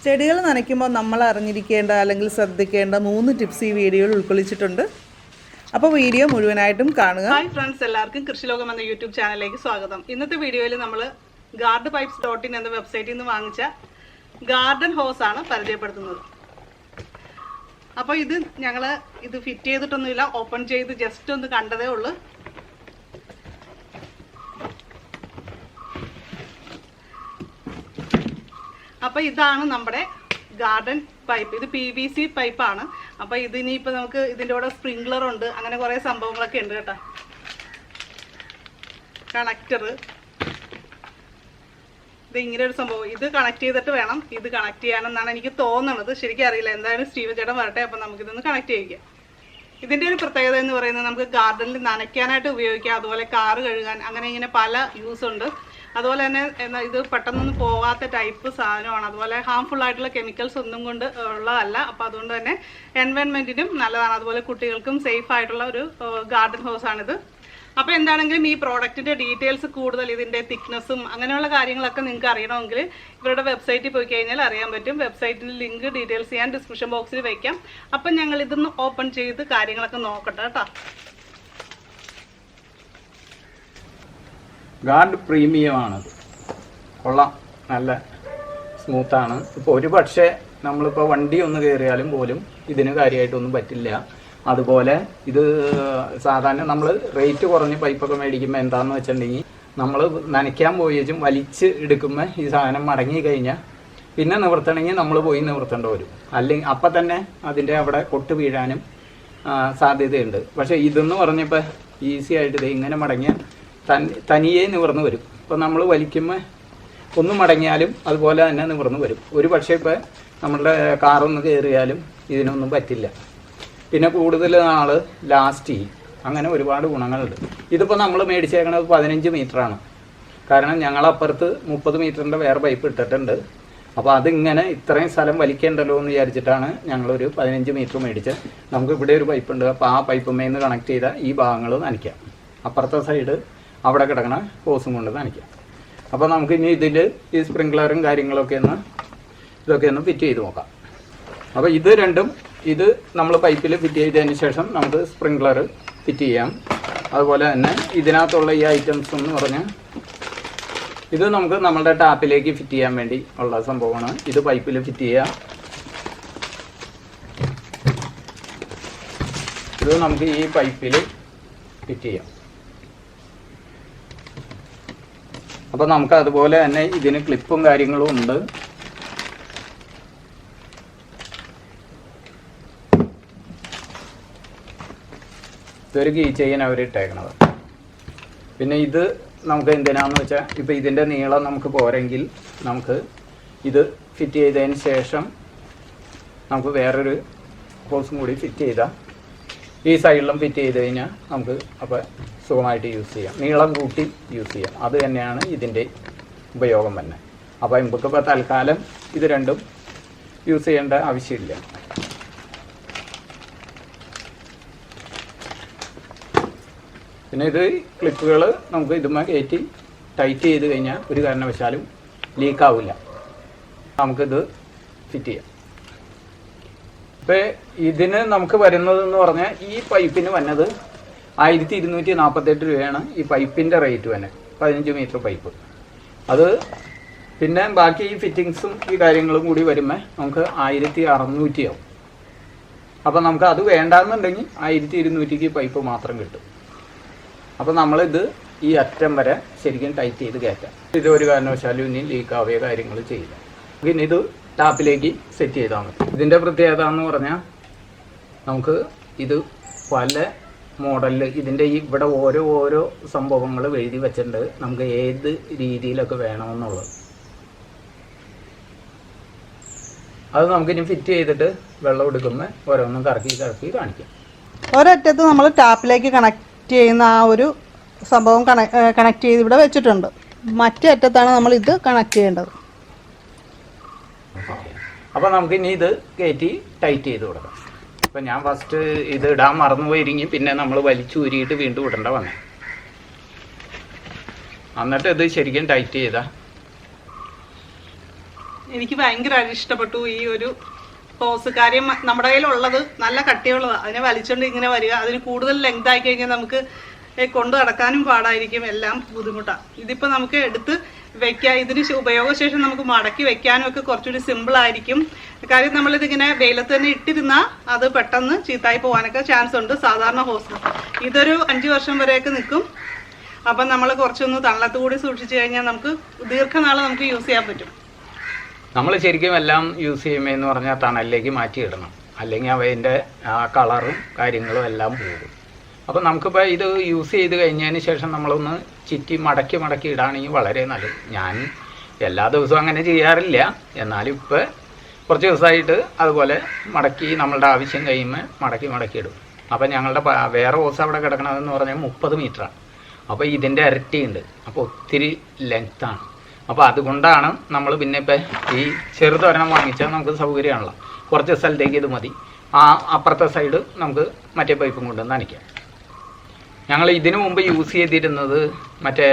ചെടികൾ നനയ്ക്കുമ്പോൾ നമ്മൾ അറിഞ്ഞിരിക്കേണ്ട അല്ലെങ്കിൽ ശ്രദ്ധിക്കേണ്ട 3 ടിപ്സ് ഈ വീഡിയോയിൽ ഉൾക്കൊള്ളിച്ചിട്ടുണ്ട്. അപ്പോൾ വീഡിയോ മുഴുവനായിട്ടും കാണുക. ഹായ് ഫ്രണ്ട്സ്, എല്ലാവർക്കും കൃഷിലോകം എന്ന യൂട്യൂബ് ചാനലിലേക്ക് സ്വാഗതം. ഇന്നത്തെ വീഡിയോയിൽ നമ്മൾ gardenpipes.in എന്ന വെബ്സൈറ്റിൽ നിന്ന് വാങ്ങിച്ച ഗാർഡൻ ഹോസ് ആണ് പരിചയപ്പെടുത്തുന്നത്. അപ്പോൾ ഞങ്ങൾ ഇത് ഫിറ്റ് ചെയ്തിട്ടൊന്നുമില്ല, ഓപ്പൺ ചെയ്ത് ജസ്റ്റ് ഒന്ന് കണ്ടതേ ഉള്ളൂ. അപ്പോൾ ഇതാണ് നമ്മുടെ ഗാർഡൻ പൈപ്പ്. ഇത് PVC പൈപ്പാണ്. അപ്പോൾ ഇതിനിപ്പോൾ നമുക്ക് ഇതിൻ്റെ കൂടെ സ്പ്രിംഗ്ലർ ഉണ്ട്, അങ്ങനെ കുറേ സംഭവങ്ങളൊക്കെ ഉണ്ട് കേട്ടോ. കണക്ടർ, ഇത് ഇങ്ങനെ ഒരു സംഭവം. ഇത് കണക്ട് ചെയ്തിട്ട് വേണം ഇത് കണക്ട് ചെയ്യാനെന്നാണ് എനിക്ക് തോന്നുന്നത്. ശരിക്കും അറിയില്ല. എന്തായാലും സ്റ്റീവ് ചേട്ടൻ വരട്ടെ, അപ്പോൾ നമുക്കിതൊന്ന് കണക്ട് ചെയ്യിക്കാം. ഇതിൻ്റെ ഒരു പ്രത്യേകത എന്ന് പറയുന്നത് നമുക്ക് ഗാർഡനിൽ നനയ്ക്കാനായിട്ട് ഉപയോഗിക്കാം, അതുപോലെ കാറ് കഴുകാൻ, അങ്ങനെ ഇങ്ങനെ പല യൂസ് ഉണ്ട്. അതുപോലെ തന്നെ ഇത് പെട്ടെന്നൊന്നും പോകാത്ത ടൈപ്പ് സാധനമാണ്. അതുപോലെ ഹാംഫുൾ ആയിട്ടുള്ള കെമിക്കൽസ് ഒന്നും കൊണ്ട് ഉള്ളതല്ല. അപ്പോൾ അതുകൊണ്ട് തന്നെ എൻവയൺമെൻറ്റിനും നല്ലതാണ്. അതുപോലെ കുട്ടികൾക്കും സേഫ് ആയിട്ടുള്ള ഒരു ഗാർഡൻ ഹോസാണിത്. അപ്പോൾ എന്താണെങ്കിലും ഈ പ്രോഡക്റ്റിൻ്റെ ഡീറ്റെയിൽസ് കൂടുതൽ, ഇതിൻ്റെ തിക്നെസ്സും അങ്ങനെയുള്ള കാര്യങ്ങളൊക്കെ നിങ്ങൾക്ക് അറിയണമെങ്കിൽ ഇവരുടെ വെബ്സൈറ്റിൽ പോയി കഴിഞ്ഞാൽ അറിയാൻ പറ്റും. വെബ്സൈറ്റിൽ ലിങ്ക് ഡീറ്റെയിൽസ് ഞാൻ ഡിസ്ക്രിപ്ഷൻ ബോക്സിൽ വയ്ക്കാം. അപ്പം ഞങ്ങൾ ഇതൊന്ന് ഓപ്പൺ ചെയ്ത് കാര്യങ്ങളൊക്കെ നോക്കട്ടെ കേട്ടോ. ഗാർഡ് പ്രീമിയമാണത്, കൊള്ളാം, നല്ല സ്മൂത്താണ്. ഇപ്പോൾ ഒരു പക്ഷേ നമ്മളിപ്പോൾ വണ്ടി ഒന്ന് കയറിയാലും പോലും ഇതിന് കാര്യമായിട്ടൊന്നും പറ്റില്ല. അതുപോലെ ഇത് സാധാരണ നമ്മൾ റേറ്റ് കുറഞ്ഞ് പൈപ്പൊക്കെ മേടിക്കുമ്പോൾ എന്താണെന്ന് വെച്ചിട്ടുണ്ടെങ്കിൽ നമ്മൾ നനയ്ക്കാൻ പോയേച്ചും വലിച്ച് എടുക്കുമ്പോൾ ഈ സാധനം മടങ്ങി കഴിഞ്ഞാൽ പിന്നെ നിവർത്തണമെങ്കിൽ നമ്മൾ പോയി നിവർത്തേണ്ടി വരും. അല്ലെങ്കിൽ അപ്പം തന്നെ അതിൻ്റെ അവിടെ കൊട്ട് വീഴാനും സാധ്യതയുണ്ട്. പക്ഷേ ഇതെന്ന് പറഞ്ഞപ്പോൾ ഈസി ആയിട്ട് ഇത് ഇങ്ങനെ മടങ്ങിയ തനിയെ നിവർന്ന് വരും. ഇപ്പോൾ നമ്മൾ വലിക്കുമ്പോൾ ഒന്ന് മടങ്ങിയാലും അതുപോലെ തന്നെ നിവർന്ന് വരും. ഒരു പക്ഷേ ഇപ്പോൾ നമ്മളുടെ കാറൊന്ന് കയറിയാലും ഇതിനൊന്നും പറ്റില്ല. പിന്നെ കൂടുതൽ നാൾ ലാസ്റ്റ് ചെയ്യും. അങ്ങനെ ഒരുപാട് ഗുണങ്ങളുണ്ട്. ഇതിപ്പോൾ നമ്മൾ മേടിച്ചേക്കണത് 15 മീറ്ററാണ്. കാരണം ഞങ്ങളപ്പുറത്ത് 30 മീറ്ററിൻ്റെ വേറെ പൈപ്പ് ഇട്ടിട്ടുണ്ട്. അപ്പോൾ അതിങ്ങനെ ഇത്രയും സ്ഥലം വലിക്കേണ്ടല്ലോ എന്ന് വിചാരിച്ചിട്ടാണ് ഞങ്ങളൊരു 15 മീറ്റർ മേടിച്ച്. നമുക്ക് ഇവിടെ ഒരു പൈപ്പ് ഉണ്ട്. അപ്പോൾ ആ പൈപ്പുമേന്ന് കണക്ട് ചെയ്താൽ ഈ ഭാഗങ്ങൾ നനയ്ക്കാം. അപ്പുറത്തെ സൈഡ് അവിടെ കിടക്കണ ഹോസും കൊണ്ട് നനയ്ക്കാം. അപ്പോൾ നമുക്ക് ഇനി ഇതിൽ ഈ സ്പ്രിംഗ്ലറും കാര്യങ്ങളൊക്കെ ഇതൊക്കെ ഒന്ന് ഫിറ്റ് ചെയ്ത് നോക്കാം. അപ്പോൾ ഇത് രണ്ടും ഇത് നമ്മൾ പൈപ്പിൽ ഫിറ്റ് ചെയ്തതിന് ശേഷം നമുക്ക് സ്പ്രിംഗ്ലർ ഫിറ്റ് ചെയ്യാം. അതുപോലെ തന്നെ ഇതിനകത്തുള്ള ഈ ഐറ്റംസ് എന്ന് പറഞ്ഞാൽ ഇത് നമുക്ക് നമ്മളുടെ ടാപ്പിലേക്ക് ഫിറ്റ് ചെയ്യാൻ വേണ്ടി ഉള്ള സംഭവമാണ്. ഇത് പൈപ്പിൽ ഫിറ്റ് ചെയ്യാം. ഇത് നമുക്ക് ഈ പൈപ്പിൽ ഫിറ്റ് ചെയ്യാം. അപ്പോൾ നമുക്ക് അതുപോലെ തന്നെ ഇതിന് ക്ലിപ്പും കാര്യങ്ങളും ഉണ്ട്. ഇതൊരു കീ ചെയിൻ അവർ ഇട്ടേക്കണത്. പിന്നെ ഇത് നമുക്ക് എന്തിനാന്ന് വെച്ചാൽ ഇപ്പോൾ ഇതിൻ്റെ നീളം നമുക്ക് പോരെങ്കിൽ നമുക്ക് ഇത് ഫിറ്റ് ചെയ്തതിന് ശേഷം നമുക്ക് വേറൊരു ഹോസും കൂടി ഫിറ്റ് ചെയ്താൽ ഈ സൈഡിലും ഫിറ്റ് ചെയ്ത് കഴിഞ്ഞാൽ നമുക്ക് അപ്പോൾ സുഖമായിട്ട് യൂസ് ചെയ്യാം. നീളം കൂട്ടി യൂസ് ചെയ്യാം. അത് തന്നെയാണ് ഇതിൻ്റെ ഉപയോഗം തന്നെ. അപ്പോൾ നമുക്കിപ്പോൾ തൽക്കാലം ഇത് രണ്ടും യൂസ് ചെയ്യേണ്ട ആവശ്യമില്ല. പിന്നെ ഇത് ക്ലിപ്പുകൾ നമുക്ക് ഇതുമ്മ കയറ്റി ടൈറ്റ് ചെയ്ത് കഴിഞ്ഞാൽ ഒരു കാരണവശാലും ലീക്കാവില്ല. നമുക്കിത് ഫിറ്റ് ചെയ്യാം. ഇപ്പോൾ ഇതിന് നമുക്ക് വരുന്നതെന്ന് പറഞ്ഞാൽ ഈ പൈപ്പിന് വന്നത് 1248 രൂപയാണ് ഈ പൈപ്പിൻ്റെ റേറ്റ് തന്നെ. 15 മീറ്റർ പൈപ്പ്. അത് പിന്നെ ബാക്കി ഈ ഫിറ്റിങ്സും ഈ കാര്യങ്ങളും കൂടി വരുമ്പോൾ നമുക്ക് 1600 ആവും. അപ്പോൾ നമുക്ക് അത് വേണ്ടാന്നുണ്ടെങ്കിൽ 1200 പൈപ്പ് മാത്രം കിട്ടും. അപ്പോൾ നമ്മളിത് ഈ അറ്റം വരെ ശരിക്കും ടൈറ്റ് ചെയ്ത് കയറ്റാം. ഇത് ഒരു കാരണവശാലും ഇനി ലീക്കാവുകയോ കാര്യങ്ങൾ ചെയ്യില്ല. പിന്നെ ഇത് ടാപ്പിലേക്ക് സെറ്റ് ചെയ്താൽ മതി. ഇതിൻ്റെ പ്രത്യേകത എന്ന് പറഞ്ഞാൽ നമുക്ക് ഇത് പല മോഡലിൽ ഇതിൻ്റെ ഈ ഇവിടെ ഓരോ സംഭവങ്ങൾ എഴുതി വെച്ചിട്ടുണ്ട്. നമുക്ക് ഏത് രീതിയിലൊക്കെ വേണമെന്നുള്ളത് അത് നമുക്കിനി ഫിറ്റ് ചെയ്തിട്ട് വെള്ളം എടുക്കുമ്പോൾ ഓരോന്നും കറക്കി കാണിക്കാം. ഒരറ്റത്ത് നമ്മൾ ടാപ്പിലേക്ക് കണക്ട് ചെയ്യുന്ന ആ ഒരു സംഭവം കണക്ട് ചെയ്ത് ഇവിടെ വെച്ചിട്ടുണ്ട്. മറ്റേ അറ്റത്താണ് നമ്മൾ ഇത് കണക്ട് ചെയ്യേണ്ടത്. അപ്പോൾ നമുക്കിനി ഇത് കയറ്റി ടൈറ്റ് ചെയ്ത് കൊടുക്കാം. അപ്പം ഞാൻ ഫസ്റ്റ് ഇത് ഇടാൻ മറന്നുപോയിരിക്കും, പിന്നെ നമ്മൾ വലിച്ചൂരിയിട്ട് വീണ്ടും ഇടേണ്ട വന്നേ. എന്നിട്ട് ഇത് ശരിക്കും ടൈറ്റ് ചെയ്താൽ എനിക്ക് ഭയങ്കരമായിട്ട് ഇഷ്ടപ്പെട്ടു ഈ ഒരു ഹോസ്. കാര്യം നമ്മുടെ കയ്യിലുള്ളത് നല്ല കട്ടിയുള്ളതാണ്, അതിനെ വലിച്ചുകൊണ്ട് ഇങ്ങനെ വരിക. അതിന് കൂടുതൽ ലെങ്ത് ആയി കഴിഞ്ഞാൽ നമുക്ക് കൊണ്ടു നടക്കാനും പാടായിരിക്കും, എല്ലാം ബുദ്ധിമുട്ടാണ്. ഇതിപ്പോൾ നമുക്ക് എടുത്ത് വെക്കാം, ഇതിന് ഉപയോഗശേഷം നമുക്ക് മടക്കി വെക്കാനും ഒക്കെ കുറച്ചുകൂടി സിമ്പിൾ ആയിരിക്കും. കാര്യം നമ്മളിതിങ്ങനെ വെയിലത്ത് തന്നെ ഇട്ടിരുന്നാൽ അത് പെട്ടെന്ന് ചീത്തായി പോകാനൊക്കെ ചാൻസ് ഉണ്ട് സാധാരണ ഹോസിന്. ഇതൊരു 5 വർഷം വരെയൊക്കെ നിൽക്കും. അപ്പം നമ്മൾ കുറച്ചൊന്ന് തണലത്ത് കൂടി സൂക്ഷിച്ചു കഴിഞ്ഞാൽ നമുക്ക് ദീർഘനാൾ നമുക്ക് യൂസ് ചെയ്യാൻ പറ്റും. നമ്മൾ ശരിക്കും എല്ലാം യൂസ് ചെയ്യുമ്പോഴെന്ന് പറഞ്ഞാൽ തണലിലേക്ക് മാറ്റിയിടണം, അല്ലെങ്കിൽ അവൻ്റെ ആ കളറും കാര്യങ്ങളും എല്ലാം പോകും. അപ്പോൾ നമുക്കിപ്പോൾ ഇത് യൂസ് ചെയ്ത് കഴിഞ്ഞതിന് ശേഷം നമ്മളൊന്ന് ചുറ്റി മടക്കി ഇടുകയാണെങ്കിൽ വളരെ നല്ലത്. ഞാൻ എല്ലാ ദിവസവും അങ്ങനെ ചെയ്യാറില്ല, എന്നാലും ഇപ്പോൾ കുറച്ച് ദിവസമായിട്ട് അതുപോലെ മടക്കി നമ്മളുടെ ആവശ്യം കഴിയുമ്പോൾ മടക്കി ഇടും. അപ്പോൾ ഞങ്ങളുടെ വേറെ ഹോസ് അവിടെ കിടക്കണതെന്ന് പറഞ്ഞാൽ 30 മീറ്ററാണ്. അപ്പോൾ ഇതിൻ്റെ ഇരട്ടിയുണ്ട്, അപ്പോൾ ഒത്തിരി ലെങ്ത്താണ്. അപ്പോൾ അതുകൊണ്ടാണ് നമ്മൾ പിന്നെ ഇപ്പം ഈ ചെറുതൊരെണ്ണം വാങ്ങിച്ചാൽ നമുക്ക് സൗകര്യമാണല്ലോ, കുറച്ച് സ്ഥലത്തേക്ക് ഇത് മതി. ആ അപ്പുറത്തെ സൈഡ് നമുക്ക് മറ്റേ പൈപ്പും കൊണ്ട് നനയ്ക്കാം. ഞങ്ങൾ ഇതിനു മുമ്പ് യൂസ് ചെയ്തിരുന്നത് മറ്റേ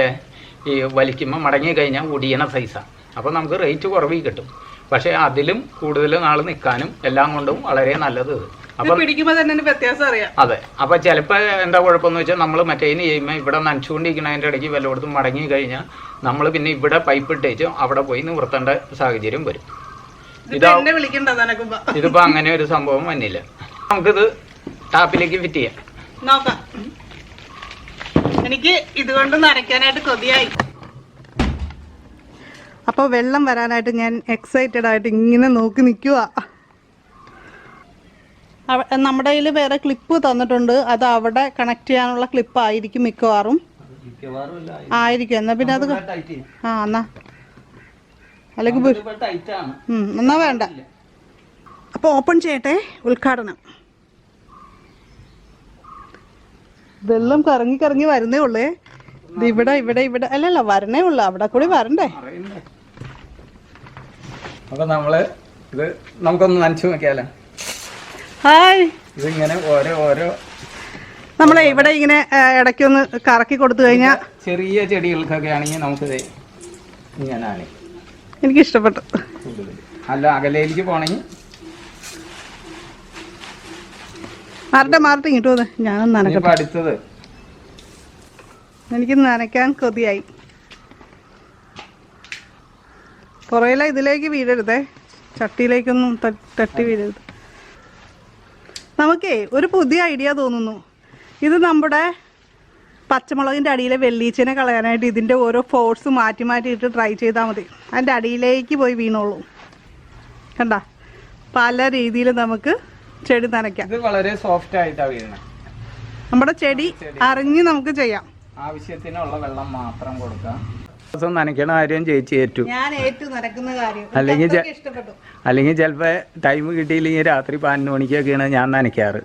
ഈ വലിക്കുമ്പോൾ മടങ്ങി കഴിഞ്ഞാൽ ഒടിയണ സൈസാണ്. അപ്പോൾ നമുക്ക് റേറ്റ് കുറവിൽ കിട്ടും, പക്ഷേ അതിലും കൂടുതൽ നാൾ നിൽക്കാനും എല്ലാം കൊണ്ടും വളരെ നല്ലത്. അപ്പം പിടിക്കുമ്പോൾ തന്നെ വ്യത്യാസം അറിയാം. അതെ. അപ്പോൾ ചിലപ്പോൾ എന്താ കുഴപ്പമെന്ന് വെച്ചാൽ നമ്മൾ മറ്റേതിന് ചെയ്യുമ്പോൾ ഇവിടെ നനച്ചുകൊണ്ടിരിക്കുന്നതിൻ്റെ ഇടയ്ക്ക് വല്ലയിടത്തും മടങ്ങി കഴിഞ്ഞാൽ നമ്മൾ പിന്നെ ഇവിടെ പൈപ്പ് ഇട്ടേച്ചും അവിടെ പോയി നിവർത്തേണ്ട സാഹചര്യം വരും. ഇതിപ്പോൾ അങ്ങനെ ഒരു സംഭവം വന്നില്ല. നമുക്കിത് ടാപ്പിലേക്ക് ഫിറ്റ് ചെയ്യാം. നോക്കാം. എനിക്ക് ഇതുകൊണ്ട് നനയ്ക്കാനായിട്ട് കൊതിയായി. അപ്പോൾ വെള്ളം വരാനായിട്ട് ഞാൻ എക്സൈറ്റഡ് ആയിട്ട് ഇങ്ങനെ നോക്കി നിൽക്കുക. നമ്മുടെ കയ്യിൽ വേറെ ക്ലിപ്പ് തന്നിട്ടുണ്ട്, അത് അവിടെ കണക്ട് ചെയ്യാനുള്ള ക്ലിപ്പ് ആയിരിക്കും മിക്കവാറും. ആയിരിക്കും. എന്നാ പിന്നെ അത് എന്നാ അല്ലെങ്കിൽ എന്നാ വേണ്ട. അപ്പോൾ ഓപ്പൺ ചെയ്യട്ടെ. ഉദ്ഘാടനം. വെള്ളം കറങ്ങി വരുന്നേ ഉള്ളേ. ഇവിടെ അല്ലല്ല വരണേ ഉള്ളു, അവിടെ കൂടി വരണ്ടേ. അപ്പൊ നമ്മള് ഇത് നമുക്കൊന്ന് നനച്ചു നോക്കിയാലോ. ഹായ്. ഇതിങ്ങനെ ഓരോ നമ്മളെ ഇവിടെ ഇങ്ങനെ ഇടയ്ക്കൊന്ന് കറക്കി കൊടുത്തു കഴിഞ്ഞാൽ ചെറിയ ചെടികൾക്കൊക്കെ ആണെങ്കിൽ നമുക്കിത് ഇങ്ങനെയാണ് എനിക്ക് ഇഷ്ടപ്പെട്ടു. അല്ല അകലേക്ക് പോണെങ്കിൽ മാറട്ടെ ഇങ്ങോട്ട് പോന്നെ. ഞാനൊന്ന് നനക്കട്ടെ. അടുത്തത് എനിക്ക് നനയ്ക്കാൻ കൊതിയായി. പുറയില ഇതിലേക്ക് വീഴരുതേ, ചട്ടിയിലേക്കൊന്നും തട്ടി വീഴരുത്. നമുക്കേ ഒരു പുതിയ ഐഡിയ തോന്നുന്നു. ഇത് നമ്മുടെ പച്ചമുളകിൻ്റെ അടിയിലെ വെള്ളീച്ചനെ കളയാനായിട്ട് ഇതിൻ്റെ ഓരോ ഫോഴ്സ് മാറ്റിയിട്ട് ട്രൈ ചെയ്താൽ മതി. അതിൻ്റെ അടിയിലേക്ക് പോയി വീണോളൂ. കണ്ട, പല രീതിയിൽ നമുക്ക് ചെടി നനയ്ക്കാം. ഇത് വളരെ സോഫ്റ്റ് ആയിട്ടാണ് വീഴുന്നത്. നമ്മുടെ ചെടി അറിഞ്ഞ് നമുക്ക് ചെയ്യാം. ആവശ്യത്തിനുള്ള വെള്ളം മാത്രം കൊടുക്കാം. നനയ്ക്കണ കാര്യം ചേച്ചി ഏറ്റു. ഞാൻ ഏറ്റു നനക്കുന്ന കാര്യം. അല്ലെങ്കിൽ ചിലപ്പോൾ ടൈം കിട്ടിയില്ലെങ്കിൽ രാത്രി 12 മണിക്കൊക്കെയാണ് ഞാൻ നനയ്ക്കാറ്.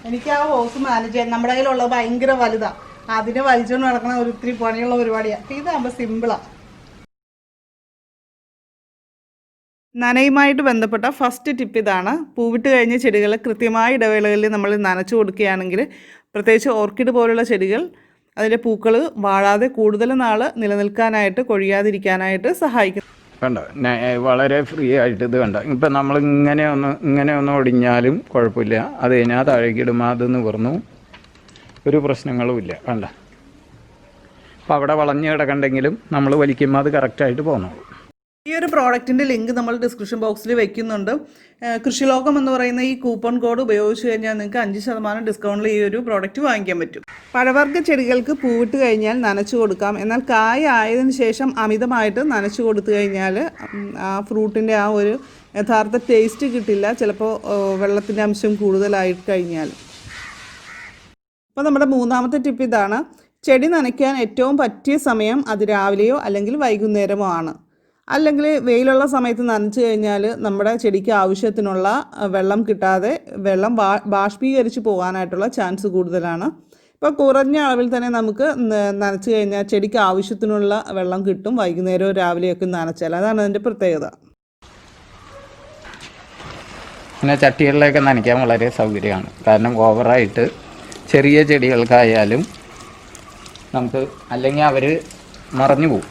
എനിക്ക് ആ ഹോസ് മാനേജ് ചെയ്യാൻ നമ്മുടെ കയ്യിലുള്ളത് ഭയങ്കര വലുതാ. അതിനെ വലിച്ചുകൊണ്ട് നടക്കണ ഒത്തിരി പണിയുള്ള പരിപാടിയാണ്. ഇതാകുമ്പോൾ സിമ്പിളാണ്. നനയുമായിട്ട് ബന്ധപ്പെട്ട ഫസ്റ്റ് ടിപ്പ് ഇതാണ്. പൂവിട്ട് കഴിഞ്ഞ ചെടികൾ കൃത്യമായ ഇടവേളകളിൽ നമ്മൾ നനച്ചു കൊടുക്കുകയാണെങ്കിൽ, പ്രത്യേകിച്ച് ഓർക്കിഡ് പോലുള്ള ചെടികൾ, അതിൻ്റെ പൂക്കൾ വാഴാതെ കൂടുതൽ നാൾ നിലനിൽക്കാനായിട്ട്, കൊഴിയാതിരിക്കാനായിട്ട് സഹായിക്കും. കണ്ടോ, വളരെ ഫ്രീ ആയിട്ട് ഇത് കണ്ടോ. ഇപ്പം നമ്മൾ ഇങ്ങനെ ഒന്ന് ഒടിഞ്ഞാലും കുഴപ്പമില്ല. അത് കഴിഞ്ഞാൽ താഴേക്ക് ഇടുമ്പോൾ അത് നിവർന്നു, ഒരു പ്രശ്നങ്ങളും ഇല്ല. കണ്ട, അപ്പം അവിടെ വളഞ്ഞ് കിടക്കണ്ടെങ്കിലും നമ്മൾ വലിക്കുമ്പോൾ അത് കറക്റ്റായിട്ട് പോന്നോളൂ. ഈ ഒരു പ്രോഡക്റ്റിൻ്റെ ലിങ്ക് നമ്മൾ ഡിസ്ക്രിപ്ഷൻ ബോക്സിൽ വെക്കുന്നുണ്ട്. കൃഷിലോകം എന്ന് പറയുന്ന ഈ കൂപ്പൺ കോഡ് ഉപയോഗിച്ച് കഴിഞ്ഞാൽ നിങ്ങൾക്ക് 5% ഡിസ്കൗണ്ടിൽ ഈ ഒരു പ്രോഡക്റ്റ് വാങ്ങിക്കാൻ പറ്റും. പഴവർഗ്ഗ ചെടികൾക്ക് പൂവിട്ട് കഴിഞ്ഞാൽ നനച്ചു കൊടുക്കാം. എന്നാൽ കായ ആയതിനു ശേഷം അമിതമായിട്ട് നനച്ചു കൊടുത്തു കഴിഞ്ഞാൽ ആ ഫ്രൂട്ടിൻ്റെ ആ ഒരു യഥാർത്ഥ ടേസ്റ്റ് കിട്ടില്ല, ചിലപ്പോൾ വെള്ളത്തിൻ്റെ അംശം കൂടുതലായി കഴിഞ്ഞാൽ. അപ്പോൾ നമ്മുടെ മൂന്നാമത്തെ ടിപ്പ് ഇതാണ്. ചെടി നനയ്ക്കാൻ ഏറ്റവും പറ്റിയ സമയം അതിരാവിലെയോ അല്ലെങ്കിൽ വൈകുന്നേരമോ ആണ്. അല്ലെങ്കിൽ വെയിലുള്ള സമയത്ത് നനച്ചു കഴിഞ്ഞാൽ നമ്മുടെ ചെടിക്ക് ആവശ്യത്തിനുള്ള വെള്ളം കിട്ടാതെ വെള്ളം ബാഷ്പീകരിച്ച് പോകാനായിട്ടുള്ള ചാൻസ് കൂടുതലാണ്. ഇപ്പോൾ കുറഞ്ഞ അളവിൽ തന്നെ നമുക്ക് നനച്ചു കഴിഞ്ഞാൽ ചെടിക്ക് ആവശ്യത്തിനുള്ള വെള്ളം കിട്ടും. വൈകുന്നേരവും രാവിലെയൊക്കെ നനച്ചാൽ അതാണ് അതിൻ്റെ പ്രത്യേകത. പിന്നെ ചട്ടികളിലൊക്കെ നനയ്ക്കാൻ വളരെ സൗകര്യമാണ്. കാരണം ഓവറായിട്ട് ചെറിയ ചെടികൾക്കായാലും നമുക്ക് അല്ലെങ്കിൽ അവർ മറഞ്ഞു പോകും.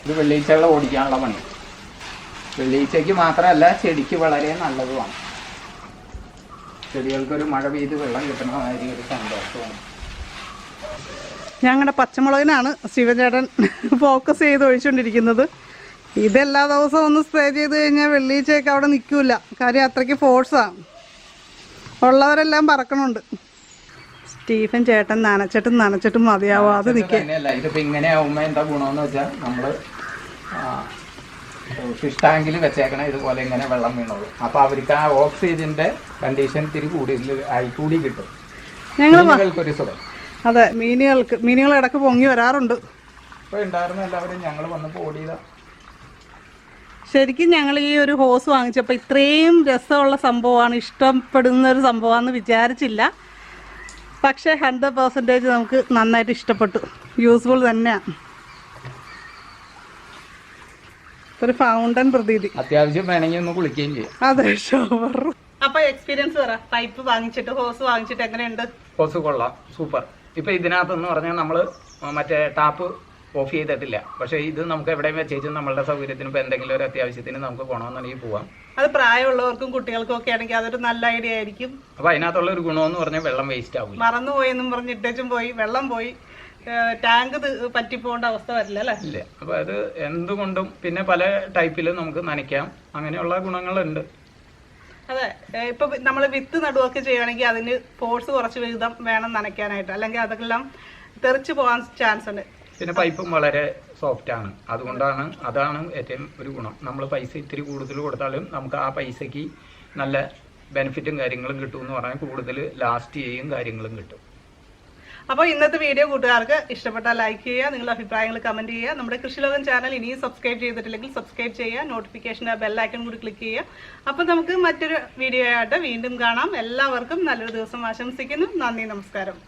ഇത് വെള്ളിച്ചകളെ ഓടിക്കാനുള്ള പണി. വെള്ളിച്ചയ്ക്ക് മാത്രമല്ല ചെടിക്ക് വളരെ നല്ലതുമാണ്. ചെടികൾക്കൊരു മഴ പെയ്ത് വെള്ളം കിട്ടുന്ന മാതിരി ഒരു സന്തോഷമാണ്. ഞങ്ങളുടെ പച്ചമുളകിനാണ് ശിവചേട്ടൻ ഫോക്കസ് ചെയ്ത് ഒഴിച്ചുകൊണ്ടിരിക്കുന്നത്. ഇതെല്ലാ ദിവസവും ഒന്ന് സ്പ്രേ ചെയ്ത് കഴിഞ്ഞാൽ വെള്ളിച്ചയൊക്കെ അവിടെ നിൽക്കില്ല. കാര്യം അത്രയ്ക്ക് ഫോഴ്സാണ്. ഉള്ളവരെല്ലാം പറക്കണുണ്ട്. സ്റ്റീഫൻ ചേട്ടൻ നനച്ചിട്ടും മതിയാവാതെ നിൽക്കുക. ഇതിപ്പോൾ ഇങ്ങനെ ആവുമ്പോൾ എന്താ ഗുണമെന്ന് വെച്ചാൽ നമ്മൾ ഫിഷ് ടാങ്കിൽ വെച്ചേക്കണ ഇതുപോലെ ഇങ്ങനെ വെള്ളം വീണോളൂ. അപ്പോൾ അവർക്ക് ആ ഓക്സിജന്റെ കണ്ടീഷൻ ഇത്തിരി കൂടി കിട്ടും. ഞങ്ങൾക്കൊരു സുഖം. അതെ, മീനുകൾ ഇടയ്ക്ക് പൊങ്ങി വരാറുണ്ട്. ഇപ്പോൾ ഉണ്ടായിരുന്ന എല്ലാവരും ഞങ്ങൾ വന്നപ്പോൾ ഓടിയതാ. ശരിക്കും ഞങ്ങൾ ഈ ഒരു ഹോസ് വാങ്ങിച്ചപ്പോൾ ഇത്രയും രസമുള്ള സംഭവമാണ്, ഇഷ്ടപ്പെടുന്ന ഒരു സംഭവമാണെന്ന് വിചാരിച്ചില്ല. പക്ഷേ 100% നമുക്ക് നന്നായിട്ട് ഇഷ്ടപ്പെട്ടു. യൂസ്ഫുൾ തന്നെയാണ്. ഒരു ഫൗണ്ടൻ പ്രതീതി. അത്യാവശ്യം വേണമെങ്കിൽ ഒന്ന് കുളിക്കുകയും ചെയ്യാം. അതെ, ഷവർ. അപ്പൊ എക്സ്പീരിയൻസ് പറ. പൈപ്പ് വാങ്ങിച്ചിട്ട് ഹോസ് വാങ്ങിച്ചിട്ട് എങ്ങനെയുണ്ട്? ഹോസ് കൊള്ളാം, സൂപ്പർ. ഇപ്പൊ ഇതിനകത്തെന്ന് പറഞ്ഞാൽ നമ്മൾ മറ്റേ ടാപ്പ് ഓഫ് ചെയ്തിട്ടില്ല. പക്ഷേ ഇത് നമുക്ക് എവിടെയും വെച്ചേച്ചും നമ്മളുടെ സൗകര്യത്തിന് ഇപ്പോൾ എന്തെങ്കിലും ഒരു അത്യാവശ്യത്തിന് നമുക്ക് പോകണമെന്നുണ്ടെങ്കിൽ പോവാം. അത് പ്രായമുള്ളവർക്കും കുട്ടികൾക്കും ഒക്കെ ആണെങ്കിൽ അതൊരു നല്ല ഐഡിയ ആയിരിക്കും. അപ്പൊ അതിനകത്തുള്ള ഒരു ഗുണമെന്ന് പറഞ്ഞാൽ വെള്ളം വേസ്റ്റ് ആവില്ല. മറന്നുപോയെന്നും പറഞ്ഞ് ഇട്ടേച്ചും പോയി, വെള്ളം പോയി, ടാങ്ക് പറ്റിപ്പോകേണ്ട അവസ്ഥ വരില്ല അല്ലേ? ഇല്ല. അപ്പൊ അത് എന്തുകൊണ്ടും പിന്നെ പല ടൈപ്പിൽ നമുക്ക് നനയ്ക്കാം. അങ്ങനെയുള്ള ഗുണങ്ങളുണ്ട്. അതെ, ഇപ്പൊ നമ്മൾ വിത്ത് നടുവൊക്കെ ചെയ്യുകയാണെങ്കിൽ അതിന് ഫോഴ്സ് കുറച്ച് വിധം വേണം നനയ്ക്കാനായിട്ട്, അല്ലെങ്കിൽ അതെല്ലാം തെറിച്ച് പോകാൻ ചാൻസ് ഉണ്ട്. പിന്നെ പൈപ്പും വളരെ സോഫ്റ്റ് ആണ്. അതാണ് ഏറ്റവും ഒരു ഗുണം. നമ്മൾ പൈസ ഇത്തിരി കൂടുതൽ കൊടുത്താലും നമുക്ക് ആ പൈസയ്ക്ക് നല്ല ബെനിഫിറ്റും കാര്യങ്ങളും കിട്ടും എന്ന് പറഞ്ഞാൽ കൂടുതൽ ലാസ്റ്റ് ചെയ്യും കാര്യങ്ങളും കിട്ടും. അപ്പോൾ ഇന്നത്തെ വീഡിയോ കൂട്ടുകാർക്ക് ഇഷ്ടപ്പെട്ടാൽ ലൈക്ക് ചെയ്യുക, നിങ്ങളുടെ അഭിപ്രായങ്ങൾ കമന്റ് ചെയ്യുക. നമ്മുടെ കൃഷിലോകം ചാനൽ ഇനിയും സബ്സ്ക്രൈബ് ചെയ്തിട്ടില്ലെങ്കിൽ സബ്സ്ക്രൈബ് ചെയ്യുക, നോട്ടിഫിക്കേഷൻ ബെല്ലൈക്കൺ കൂടി ക്ലിക്ക് ചെയ്യുക. അപ്പോൾ നമുക്ക് മറ്റൊരു വീഡിയോ ആയിട്ട് വീണ്ടും കാണാം. എല്ലാവർക്കും നല്ലൊരു ദിവസം ആശംസിക്കുന്നു. നന്ദി, നമസ്കാരം.